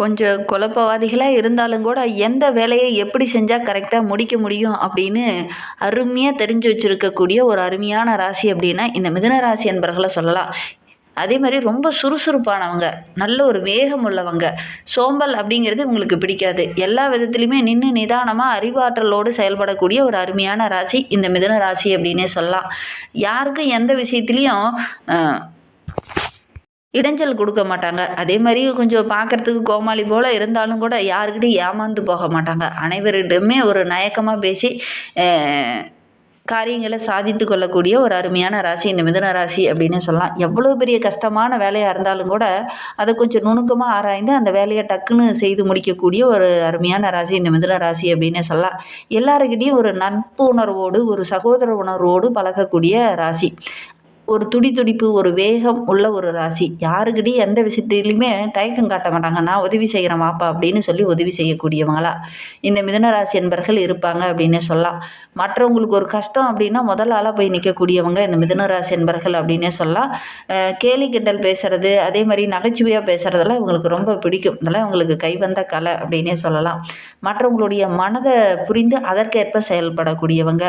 கொஞ்சம் குழப்பவாதிகளாக இருந்தாலும் கூட எந்த வேலையை எப்படி செஞ்சால் கரெக்டாக முடிக்க முடியும் அப்படின்னு அருமையாக தெரிஞ்சு வச்சுருக்கக்கூடிய ஒரு அருமையான ராசி அப்படின்னா இந்த மிதுன ராசி என்பர்களை சொல்லலாம். அதே மாதிரி ரொம்ப சுறுசுறுப்பானவங்க, நல்ல ஒரு வேகம் உள்ளவங்க. சோம்பல் அப்படிங்கிறது உங்களுக்கு பிடிக்காது. எல்லா விதத்துலையுமே நின்று நிதானமாக அறிவாற்றலோடு செயல்படக்கூடிய ஒரு அருமையான ராசி இந்த மிதுன ராசி அப்படின்னே சொல்லலாம். யாருக்கும் எந்த விஷயத்துலேயும் இடைஞ்சல் கொடுக்க மாட்டாங்க. அதே மாதிரி கொஞ்சம் பார்க்குறதுக்கு கோமாளி போல் இருந்தாலும் கூட யாருக்கிட்டையும் ஏமாந்து போக மாட்டாங்க. அனைவரிடமே ஒரு நயக்கமாக பேசி காரியங்களை சாதித்து கொள்ளக்கூடிய ஒரு அருமையான ராசி இந்த மிதுன ராசி அப்படின்னு சொல்லலாம். எவ்வளோ பெரிய கஷ்டமான வேலையாக இருந்தாலும் கூட அதை கொஞ்சம் நுணுக்கமாக ஆராய்ந்து அந்த வேலையை டக்குன்னு செய்து முடிக்கக்கூடிய ஒரு அருமையான ராசி இந்த மிதுன ராசி அப்படின்னு சொல்லலாம். எல்லாருக்கிட்டையும் ஒரு நட்பு உணர்வோடு ஒரு சகோதர உணர்வோடு பழகக்கூடிய ராசி. ஒரு துடிப்பு, ஒரு வேகம் உள்ள ஒரு ராசி. யாருக்கிட்டையும் எந்த விஷயத்திலையுமே தயக்கம் காட்ட மாட்டாங்க. நான் உதவி செய்கிறேன் வாப்பா அப்படின்னு சொல்லி உதவி செய்யக்கூடியவங்களா இந்த மிதுன ராசி என்பர்கள் இருப்பாங்க அப்படின்னு சொல்லலாம். மற்றவங்களுக்கு ஒரு கஷ்டம் அப்படின்னா முதல் ஆளாக போய் நிற்கக்கூடியவங்க இந்த மிதுன ராசி என்பர்கள் அப்படின்னே சொல்லலாம். கேலி கிண்டல் பேசுறது, அதே மாதிரி நகைச்சுவையாக பேசுகிறதெல்லாம் இவங்களுக்கு ரொம்ப பிடிக்கும். இதெல்லாம் இவங்களுக்கு கைவந்த கலை அப்படின்னே சொல்லலாம். மற்றவங்களுடைய மனதை புரிந்து அதற்கேற்ப செயல்படக்கூடியவங்க,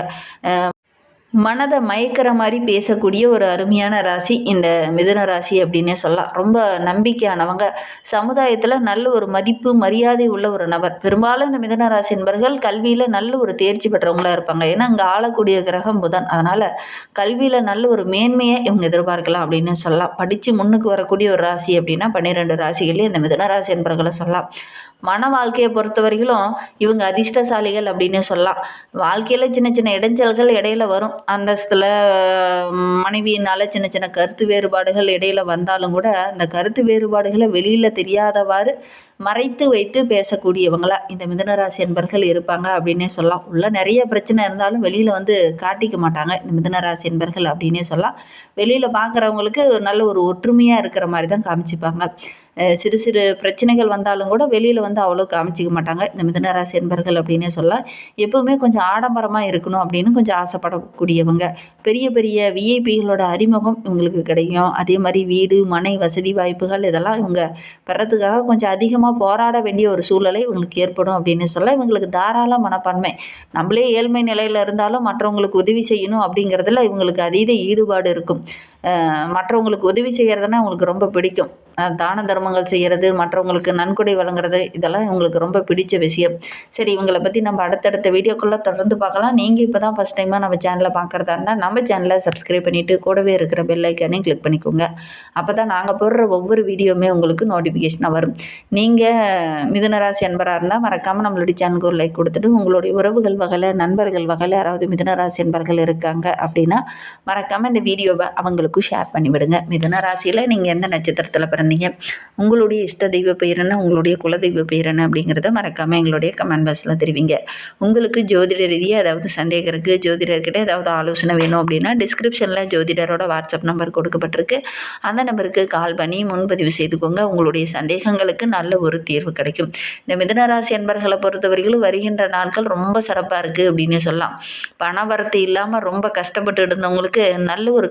மனதை மயக்கிற மாதிரி பேசக்கூடிய ஒரு அருமையான ராசி இந்த மிதுன ராசி அப்படின்னே சொல்லலாம். ரொம்ப நம்பிக்கையானவங்க, சமுதாயத்தில் நல்ல ஒரு மதிப்பு மரியாதை உள்ள ஒரு நபர். பெரும்பாலும் இந்த மிதுன ராசி என்பர்கள் கல்வியில் நல்ல ஒரு தேர்ச்சி பெற்றவங்களாக இருப்பாங்க. ஏன்னா இங்கே ஆளக்கூடிய கிரகம் புதன். அதனால் கல்வியில் நல்ல ஒரு மேன்மையை இவங்க எதிர்பார்க்கலாம் அப்படின்னு சொல்லலாம். படித்து முன்னுக்கு வரக்கூடிய ஒரு ராசி அப்படின்னா 12 ராசிகளே இந்த மிதுன ராசி என்பர்களை சொல்லலாம். மன வாழ்க்கையை பொறுத்த வரைக்கும் இவங்க அதிர்ஷ்டசாலிகள் அப்படின்னு சொல்லலாம். வாழ்க்கையில் சின்ன சின்ன இடைஞ்சல்கள் இடையில வரும். அந்தஸ்தில் மனைவியினால் சின்ன சின்ன கருத்து வேறுபாடுகள் இடையில வந்தாலும் கூட அந்த கருத்து வேறுபாடுகளை வெளியில் தெரியாதவாறு மறைத்து வைத்து பேசக்கூடியவங்களா இந்த மிதுனராசி என்பர்கள் இருப்பாங்க அப்படின்னே சொல்லலாம். உள்ள நிறைய பிரச்சனை இருந்தாலும் வெளியில் வந்து காட்டிக்க மாட்டாங்க இந்த மிதுனராசி என்பர்கள் அப்படின்னே சொல்லலாம். வெளியில் பார்க்குறவங்களுக்கு நல்ல ஒரு ஒற்றுமையாக இருக்கிற மாதிரி தான் காமிச்சிப்பாங்க. சிறு சிறு பிரச்சனைகள் வந்தாலும் கூட வெளியில் வந்து அவ்வளோ காமிச்சிக்க மாட்டாங்க இந்த மிதுனராசி என்பர்கள் அப்படின்னே சொல்லலாம். எப்போவுமே கொஞ்சம் ஆடம்பரமாக இருக்கணும் அப்படின்னு கொஞ்சம் ஆசைப்படக்கூடியவங்க. பெரிய பெரிய விஐபிகளோட அறிமுகம் இவங்களுக்கு கிடைக்கும். அதே மாதிரி வீடு மனை வசதி வாய்ப்புகள் இதெல்லாம் இவங்க பெறத்துக்காக கொஞ்சம் அதிகமாக போராட வேண்டிய ஒரு சூழ்நிலை இவங்களுக்கு ஏற்படும் அப்படின்னு சொல்ல. இவங்களுக்கு தாராள மனப்பான்மை, நம்மளே ஏழ்மை நிலையில் இருந்தாலும் மற்றவங்களுக்கு உதவி செய்யணும் அப்படிங்கிறதுல இவங்களுக்கு அதீத ஈடுபாடு இருக்கும். மற்றவங்களுக்கு உதவி செய்கிறதுனா அவங்களுக்கு ரொம்ப பிடிக்கும். தான தர்மங்கள் செய்கிறது, மற்றவங்களுக்கு நன்கொடை வழங்குறது, இதெல்லாம் இவங்களுக்கு ரொம்ப பிடிச்ச விஷயம். சரி, இவங்களை பற்றி நம்ம அடுத்தடுத்த வீடியோக்குள்ளே தொடர்ந்து பார்க்கலாம். நீங்கள் இப்போ தான் ஃபஸ்ட் டைமாக நம்ம சேனலை பார்க்குறதா இருந்தால் நம்ம சேனலை சப்ஸ்கிரைப் பண்ணிவிட்டு கூடவே இருக்கிற பெல் ஐக்கானையும் கிளிக் பண்ணிக்கோங்க. அப்போ தான் நாங்கள் போடுற ஒவ்வொரு வீடியோவுமே உங்களுக்கு நோட்டிஃபிகேஷனாக வரும். நீங்கள் மிதுனராசி என்பராக இருந்தால் மறக்காமல் நம்மளுடைய சேனலுக்கு ஒரு லைக் கொடுத்துட்டு உங்களுடைய உறவுகள் வகையில் நண்பர்கள் வகையில் யாராவது மிதுனராசி என்பர்கள் இருக்காங்க அப்படின்னா மறக்காமல் இந்த வீடியோவை அவங்களுக்கும் ஷேர் பண்ணிவிடுங்க. மிதுன ராசியில் நீங்கள் எந்த நட்சத்திரத்தில் பிறந்தீங்க, உங்களுடைய இஷ்ட தெய்வ பெயர் என்ன, உங்களுடைய குலதெய்வ பெயர் என்ன அப்படிங்கிறத மறக்காமல் எங்களுடைய கமெண்ட் பாக்ஸில் தெரிவிங்க. உங்களுக்கு ஜோதிட ரீதியாக ஏதாவது சந்தேகம் இருக்குது, ஜோதிடர்கிட்ட ஏதாவது ஆலோசனை வேணும் அப்படின்னா டிஸ்கிரிப்ஷனில் ஜோதிடரோட வாட்ஸ்அப் நம்பர் கொடுக்கப்பட்டிருக்கு. அந்த நம்பருக்கு கால் பண்ணி முன்பதிவு செய்துக்கோங்க. உங்களுடைய சந்தேகங்களுக்கு நல்ல ஒரு தீர்வு கிடைக்கும். இந்த மிதுன ராசி என்பர்களை பொறுத்தவரைக்கும் வருகின்ற நாட்கள் ரொம்ப சிறப்பாக இருக்குது அப்படின்னு சொல்லலாம். பண வரத்து இல்லாமல் ரொம்ப கஷ்டப்பட்டு இருந்தவங்களுக்கு நல்ல ஒரு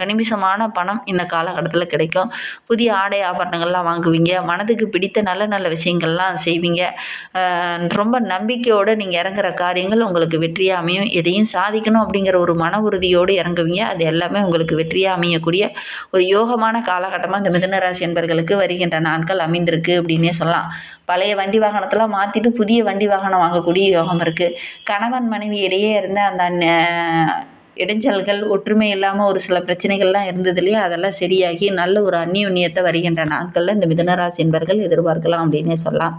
கணிமிசமான பணம் இந்த காலகட்டத்தில் கிடைக்கும். புதிய ஆடை ஆபரணங்கள்லாம் வாங்குவீங்க. மனதுக்கு பிடித்த நல்ல நல்ல விஷயங்கள்லாம் செய்வீங்க. ரொம்ப நம்பிக்கையோடு நீங்கள் இறங்குற காரியங்கள் உங்களுக்கு வெற்றியாக அமையும். எதையும் சாதிக்கணும் அப்படிங்கிற ஒரு மன உறுதியோடு இறங்குவீங்க. அது எல்லாமே உங்களுக்கு வெற்றியாக அமையக்கூடிய ஒரு யோகமான காலகட்டமாக இந்த மிதுனராசி என்பர்களுக்கு வருகின்ற நாட்கள் அமைந்திருக்கு அப்படின்னே சொல்லலாம். பழைய வண்டி வாகனத்தெல்லாம் மாற்றிட்டு புதிய வண்டி வாகனம் வாங்கக்கூடிய யோகம் இருக்குது. கணவன் மனைவி இடையே இருந்த அந்த இடைஞ்சல்கள் ஒற்றுமை இல்லாமல் ஒரு சில பிரச்சனைகள்லாம் இருந்தது இல்லையா, அதெல்லாம் சரியாகி நல்ல ஒரு அந்நியுன்னியத்தை வருகின்ற நாட்களில் இந்த மிதுனராசி என்பர்கள் எதிர்பார்க்கலாம் அப்படின்னே சொல்லலாம்.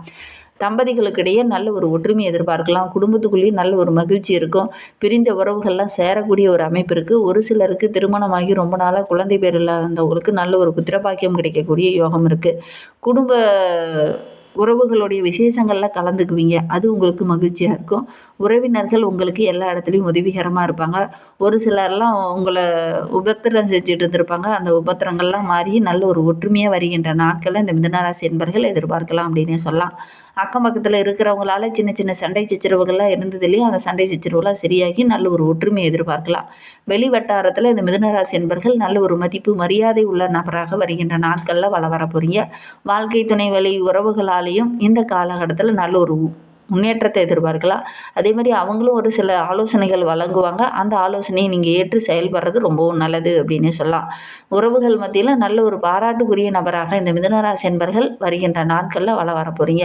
தம்பதிகளுக்கு இடையே நல்ல ஒரு ஒற்றுமை எதிர்பார்க்கலாம். குடும்பத்துக்குள்ளேயும் நல்ல ஒரு மகிழ்ச்சி இருக்கும். பிரிந்த உறவுகள்லாம் சேரக்கூடிய ஒரு அமைப்பு இருக்குது. ஒரு சிலருக்கு திருமணமாகி ரொம்ப நாளாக குழந்தை பேர் இல்லாதவங்களுக்கு நல்ல ஒரு புத்திரபாக்கியம் கிடைக்கக்கூடிய யோகம் இருக்குது. குடும்ப உறவுகளுடைய விசேஷங்களில் கலந்துக்குவீங்க. அது உங்களுக்கு மகிழ்ச்சியாக இருக்கும். உறவினர்கள் உங்களுக்கு எல்லா இடத்துலையும் உதவிகரமாக இருப்பாங்க. ஒரு சிலர்லாம் உங்களை உபத்திரம் செஞ்சுட்டு இருந்திருப்பாங்க. அந்த உபத்திரங்கள்லாம் மாறி நல்ல ஒரு ஒற்றுமையாக வருகின்ற நாட்களில் இந்த மிதுனராசி என்பர்கள் எதிர்பார்க்கலாம் அப்படின்னே சொல்லலாம். அக்கம் பக்கத்தில் இருக்கிறவங்களால சின்ன சின்ன சண்டை சச்சரவுகள்லாம் இருந்தது இல்லையா, அந்த சண்டை சச்சரவுலாம் சரியாகி நல்ல ஒரு ஒற்றுமையை எதிர்பார்க்கலாம். வெளி வட்டாரத்தில் இந்த மிதுனராசி என்பர்கள் நல்ல ஒரு மதிப்பு மரியாதை உள்ள நபராக வருகின்ற நாட்களில் வர போகிறீங்க. வாழ்க்கை துணை வழி உறவுகளாலேயும் இந்த காலகட்டத்தில் நல்ல ஒரு முன்னேற்றத்தை எதிர்பார்க்கலாம். அதே மாதிரி அவங்களும் ஒரு சில ஆலோசனைகள் வழங்குவாங்க. அந்த ஆலோசனையை நீங்கள் ஏற்று செயல்படுறது ரொம்பவும் நல்லது அப்படின்னே சொல்லலாம். உறவுகள் மத்தியில் நல்ல ஒரு பாராட்டுக்குரிய நபராக இந்த மிதுனராசி என்பர்கள் வருகின்ற நாட்களில் வர போகிறீங்க.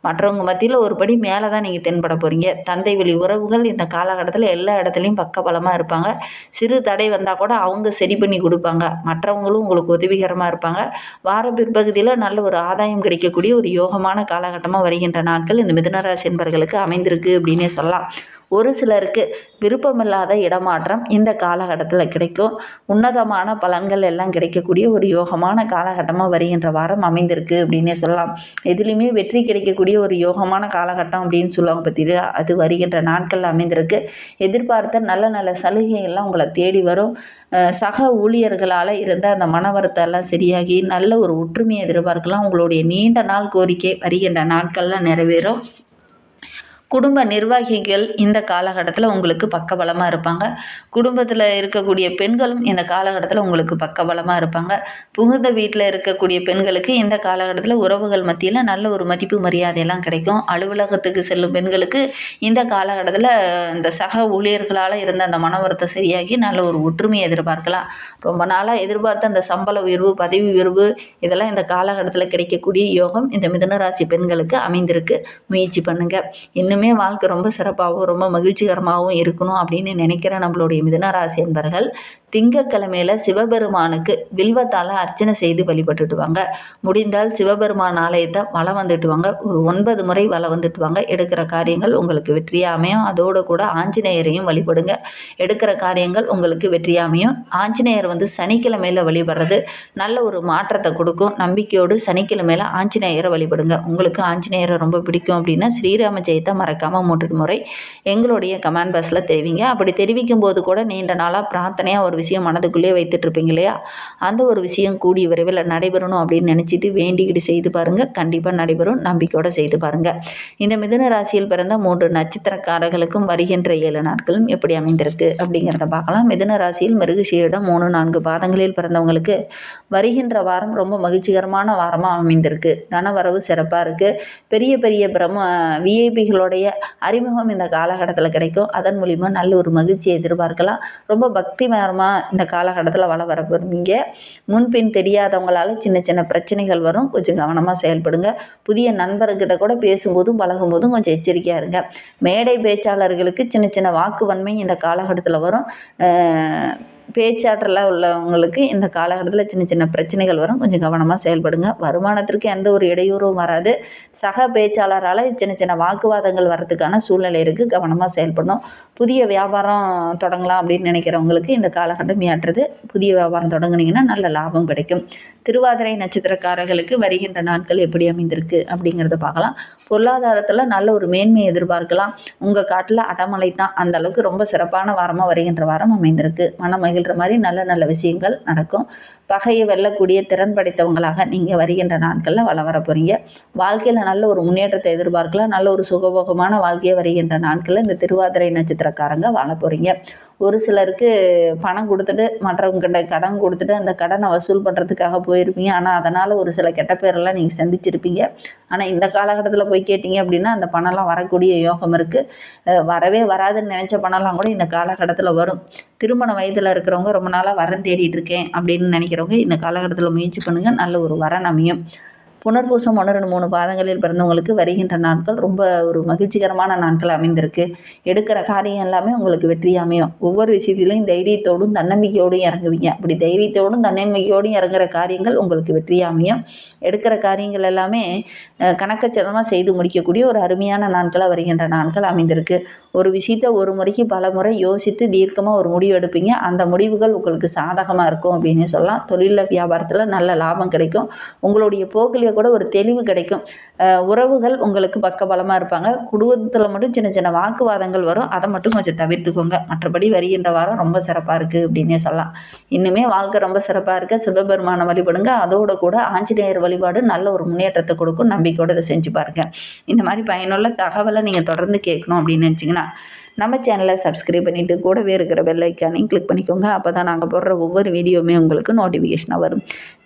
மற்றவங்க மத்தியில் ஒரு படி மேலே தான் நீங்கள் தென்பட போகிறீங்க. தந்தை வழி உறவுகள் இந்த காலகட்டத்தில் எல்லா இடத்துலையும் பக்கபலமாக இருப்பாங்க. சிறு தடை வந்தால் கூட அவங்க சரி பண்ணி கொடுப்பாங்க. மற்றவங்களும் உங்களுக்கு உதவிகரமாக இருப்பாங்க. வார பிற்பகுதியில் நல்ல ஒரு ஆதாயம் கிடைக்கக்கூடிய ஒரு யோகமான காலகட்டமாக வருகின்ற நாட்கள் இந்த மிதுனராசி என்பர்களுக்கு அமைந்திருக்கு அப்படின்னே சொல்லலாம். ஒரு சிலருக்கு விருப்பமில்லாத இடமாற்றம் இந்த காலகட்டத்தில் கிடைக்கும். உன்னதமான பலன்கள் எல்லாம் கிடைக்கக்கூடிய ஒரு யோகமான காலகட்டமாக வருகின்ற வாரம் அமைந்திருக்கு அப்படின்னே சொல்லலாம். எதுலேயுமே வெற்றி கிடைக்கக்கூடிய ஒரு யோகமான காலகட்டம் அப்படின்னு சொல்லுவாங்க பார்த்தீங்களா, அது வருகின்ற நாட்களில் அமைந்திருக்கு. எதிர்பார்த்த நல்ல நல்ல சலுகைகள்லாம் உங்களை தேடி வரும். சக ஊழியர்களால் இருந்த அந்த மன வருத்தம் எல்லாம் சரியாகி நல்ல ஒரு ஒற்றுமையை எதிர்பார்க்கலாம். உங்களுடைய நீண்ட நாள் கோரிக்கை வருகின்ற நாட்களில் நிறைவேறும். குடும்ப நிர்வாகிகள் இந்த காலகட்டத்தில் உங்களுக்கு பக்கபலமாக இருப்பாங்க. குடும்பத்தில் இருக்கக்கூடிய பெண்களும் இந்த காலகட்டத்தில் உங்களுக்கு பக்கபலமாக இருப்பாங்க. புகுந்த வீட்டில் இருக்கக்கூடிய பெண்களுக்கு இந்த காலகட்டத்தில் உறவுகள் மத்தியில் நல்ல ஒரு மதிப்பு மரியாதையெல்லாம் கிடைக்கும். அலுவலகத்துக்கு செல்லும் பெண்களுக்கு இந்த காலகட்டத்தில் இந்த சக ஊழியர்களால் இருந்த அந்த மன வருத்தம் சரியாகி நல்ல ஒரு ஒற்றுமையை எதிர்பார்க்கலாம். ரொம்ப நாளாக எதிர்பார்த்த அந்த சம்பள உயர்வு, பதவி உயர்வு இதெல்லாம் இந்த காலகட்டத்தில் கிடைக்கக்கூடிய யோகம் இந்த மிதுனராசி பெண்களுக்கு அமைந்திருக்கு. முயற்சி பண்ணுங்கள். இன்னுமே வாழ்க்கை ரொம்ப சிறப்பாகவும் ரொம்ப மகிழ்ச்சிகரமாகவும் இருக்கணும் அப்படின்னு நினைக்கிற நம்மளுடைய மிதுனராசி என்பர்கள் திங்கட்கிழமையில சிவபெருமானுக்கு வில்வத்தால் அர்ச்சனை செய்து வழிபட்டுட்டு வாங்க. முடிந்தால் சிவபெருமான் ஆலயத்தை வலம் வந்துட்டு வாங்க. ஒரு 9 முறை வலம் வந்துட்டு வாங்க. எடுக்கிற காரியங்கள் உங்களுக்கு வெற்றியாக அமையும். அதோடு கூட ஆஞ்சநேயரையும் வழிபடுங்க. எடுக்கிற காரியங்கள் உங்களுக்கு வெற்றியாக அமையும். ஆஞ்சநேயர் சனிக்கிழமையில் வழிபடுறது நல்ல ஒரு மாற்றத்தை கொடுக்கும். நம்பிக்கையோடு சனிக்கிழமையில் ஆஞ்சநேயரை வழிபடுங்க. உங்களுக்கு ஆஞ்சநேயரை ரொம்ப பிடிக்கும் அப்படின்னா ஸ்ரீராம ஜெயத்தை மறக்காமல் 3 முறை எங்களுடைய கமெண்ட் பாக்ஸில் தெரிவிங்க. அப்படி தெரிவிக்கும் போது கூட நீண்ட நாளாக பிரார்த்தனையாக ஒரு விஷயம் மனதுக்குள்ளே வைத்துட்டு இருப்பீங்க இல்லையா, அந்த ஒரு விஷயம் கூடிய விரைவில் நடைபெறணும் அப்படின்னு நினச்சிட்டு வேண்டிக்கிட்டு செய்து பாருங்கள். கண்டிப்பாக நடைபெறும். நம்பிக்கையோடு செய்து பாருங்கள். இந்த மிதுன ராசியில் பிறந்த 3 நட்சத்திரக்காரர்களுக்கும் வருகின்ற 7 நாட்களும் எப்படி அமைந்திருக்கு அப்படிங்கிறத பார்க்கலாம். மிதுன ராசியில் மிருகசீரிடம் 3, 4 பாதங்களில் பிறந்தவங்களுக்கு வருகின்ற வாரம் ரொம்ப மகிழ்ச்சிகரமான வாரமாக அமைந்திருக்கு. தனவரவு சிறப்பாக இருக்குது. பெரிய பெரிய விஐபிகளுடைய அறிமுகம் இந்த காலகட்டத்தில் கிடைக்கும். அதன் மூலிமா நல்ல ஒரு மகிழ்ச்சியை எதிர்பார்க்கலாம். ரொம்ப பக்திமயமாக இந்த காலகட்டத்தில் வர போகிறீங்க. முன்பின் தெரியாதவங்களால சின்ன சின்ன பிரச்சனைகள் வரும். கொஞ்சம் கவனமாக செயல்படுங்க. புதிய நண்பர்கிட்ட கூட பேசும்போதும் பழகும்போதும் கொஞ்சம் எச்சரிக்கையாக இருங்க. மேடை பேச்சாளர்களுக்கு சின்ன சின்ன வாக்குவன்மை இந்த காலகட்டத்தில் வரும். பேச்சாற்றலாக உள்ளவங்களுக்கு இந்த காலகட்டத்தில் சின்ன சின்ன பிரச்சனைகள் வரும். கொஞ்சம் கவனமாக செயல்படுங்க. வருமானத்திற்கு எந்த ஒரு இடையூறும் வராது. சக பேச்சாளரால் சின்ன சின்ன வாக்குவாதங்கள் வர்றதுக்கான சூழ்நிலை இருக்குது. கவனமாக செயல்படணும். புதிய வியாபாரம் தொடங்கலாம் அப்படின்னு நினைக்கிறவங்களுக்கு இந்த காலகட்டம் ஏற்றது. புதிய வியாபாரம் தொடங்குனீங்கன்னா நல்ல லாபம் கிடைக்கும். திருவாதிரை நட்சத்திரக்காரர்களுக்கு வருகின்ற நாட்கள் எப்படி அமைந்திருக்கு அப்படிங்கிறத பார்க்கலாம். பொருளாதாரத்தில் நல்ல ஒரு மேன்மையை எதிர்பார்க்கலாம். உங்கள் காட்டில் அடமலை தான். அந்த அளவுக்கு ரொம்ப சிறப்பான வாரமாக வருகின்ற வாரம் அமைந்திருக்கு. மகிழ்கிற மாதிரி நல்ல நல்ல விஷயங்கள் நடக்கும். பகையை வெல்லக்கூடிய திறன் படைத்தவங்களாக நீங்கள் வருகின்ற நாட்களில் வர போகிறீங்க. வாழ்க்கையில் நல்ல ஒரு முன்னேற்றத்தை எதிர்பார்க்கலாம். நல்ல ஒரு சுகபோகமான வாழ்க்கையை வருகின்ற நாட்களில் இந்த திருவாதிரை நட்சத்திரக்காரங்க வாழ போகிறீங்க. ஒரு சிலருக்கு பணம் கொடுத்துட்டு மற்றவங்ககிட்ட கடன் கொடுத்துட்டு அந்த கடனை வசூல் பண்ணுறதுக்காக போயிருப்பீங்க. ஆனால் அதனால் ஒரு சில கெட்ட பேரெல்லாம் நீங்கள் சந்திச்சிருப்பீங்க. ஆனால் இந்த காலகட்டத்தில் போய் கேட்டிங்க அப்படின்னா அந்த பணம்லாம் வரக்கூடிய யோகம் இருக்குது. வரவே வராதுன்னு நினச்ச பணம்லாம் கூட இந்த காலகட்டத்தில் வரும். திருமண வயதில் இருக்கிறவங்க ரொம்ப நாளாக வரன் தேடிட்டு இருக்கேன் அப்படின்னு நினைக்கிறவங்க இந்த காலகட்டத்தில் முயற்சி பண்ணுங்கள். நல்ல ஒரு வரன் அமையும். புனர்பூசம் 1, 2, 3 பாதங்களில் பிறந்தவங்களுக்கு வருகின்ற நாட்கள் ரொம்ப ஒரு மகிழ்ச்சிகரமான நாட்கள் அமைந்திருக்கு. எடுக்கிற காரியம் எல்லாமே உங்களுக்கு வெற்றி அமையும். ஒவ்வொரு விஷயத்திலையும் தைரியத்தோடும் தன்னம்பிக்கையோடும் இறங்குவீங்க. அப்படி தைரியத்தோடும் தன்னம்பிக்கையோடும் இறங்குற காரியங்கள் உங்களுக்கு வெற்றி அமையும். எடுக்கிற காரியங்கள் எல்லாமே கணக்கச்சிதமாக செய்து முடிக்கக்கூடிய ஒரு அருமையான நாட்களாக வருகின்ற நாட்கள் அமைந்திருக்கு. ஒரு விஷயத்தை ஒரு முறைக்கு பல முறை யோசித்து தீர்க்கமாக ஒரு முடிவு எடுப்பீங்க. அந்த முடிவுகள் உங்களுக்கு சாதகமாக இருக்கும் அப்படின்னு சொல்லலாம். தொழிலில் வியாபாரத்தில் நல்ல லாபம் கிடைக்கும். உங்களுடைய போக்கில் கூட ஒரு தெளிவு கிடைக்கும். உறவுகள் உங்களுக்கு பக்கபலமாக இருப்பாங்க. குடும்பத்தில் மட்டும் சின்ன சின்ன வாக்குவாதங்கள் வரும். அதை மட்டும் கொஞ்சம் தவிர்த்துக்கோங்க. மற்றபடி வருகின்ற வாரம் ரொம்ப சிறப்பாக இருக்குது அப்படின்னே சொல்லலாம். இன்னுமே வாழ்க்கை ரொம்ப சிறப்பாக இருக்க சிவபெருமானை வழிபடுங்க. அதோட கூட ஆஞ்சநேயர் வழிபாடு நல்ல ஒரு முன்னேற்றத்தை கொடுக்கும். நம்பிக்கையோடு இதை செஞ்சு பாருங்கள். இந்த மாதிரி பயனுள்ள தகவலை நீங்கள் தொடர்ந்து கேட்கணும் அப்படின்னு நினச்சிங்கன்னா நம்ம சேனலை சப்ஸ்கிரைப் பண்ணிவிட்டு கூடவே இருக்கிற பெல் ஐக்கானையும் கிளிக் பண்ணிக்கோங்க. அப்போ தான் நாங்கள் போடுற ஒவ்வொரு வீடியோவுமே உங்களுக்கு நோட்டிஃபிகேஷனாக வரும்.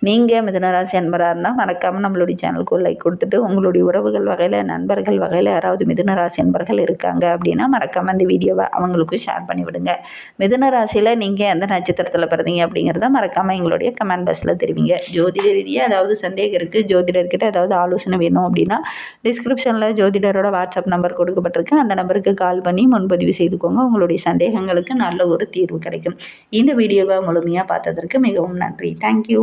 நீங்கள் மிதுனராசி அன்பராக இருந்தால் மறக்காமல் நம்மளுடைய சேனலுக்கு ஒரு லைக் கொடுத்துட்டு உங்களுடைய உறவுகள் வகையில் நண்பர்கள் வகையில் யாராவது மிதுனராசி அன்பர்கள் இருக்காங்க அப்படின்னா மறக்காமல் அந்த வீடியோவை அவங்களுக்கும் ஷேர் பண்ணிவிடுங்க. மிதுனராசியில் நீங்கள் எந்த நட்சத்திரத்தில் பிறந்தீங்க அப்படிங்கிறத மறக்காமல் எங்களுடைய கமெண்ட் பாக்ஸில் தெரிவிங்க. ஜோதிட ரீதியாக ஏதாவது சந்தேகம் இருக்குது, ஜோதிடர்கிட்ட ஏதாவது ஆலோசனை வேணும் அப்படின்னா டிஸ்கிரிப்ஷனில் ஜோதிடரோட வாட்ஸ்அப் நம்பர் கொடுக்கப்பட்டிருக்கு. அந்த நம்பருக்கு கால் பண்ணி முன்பதிவு செய்துக்கோங்க. உங்களுடைய சந்தேகங்களுக்கு நல்ல ஒரு தீர்வு கிடைக்கும். இந்த வீடியோவை முழுமையாக பார்த்ததற்கு மிகவும் நன்றி. தேங்க்யூ.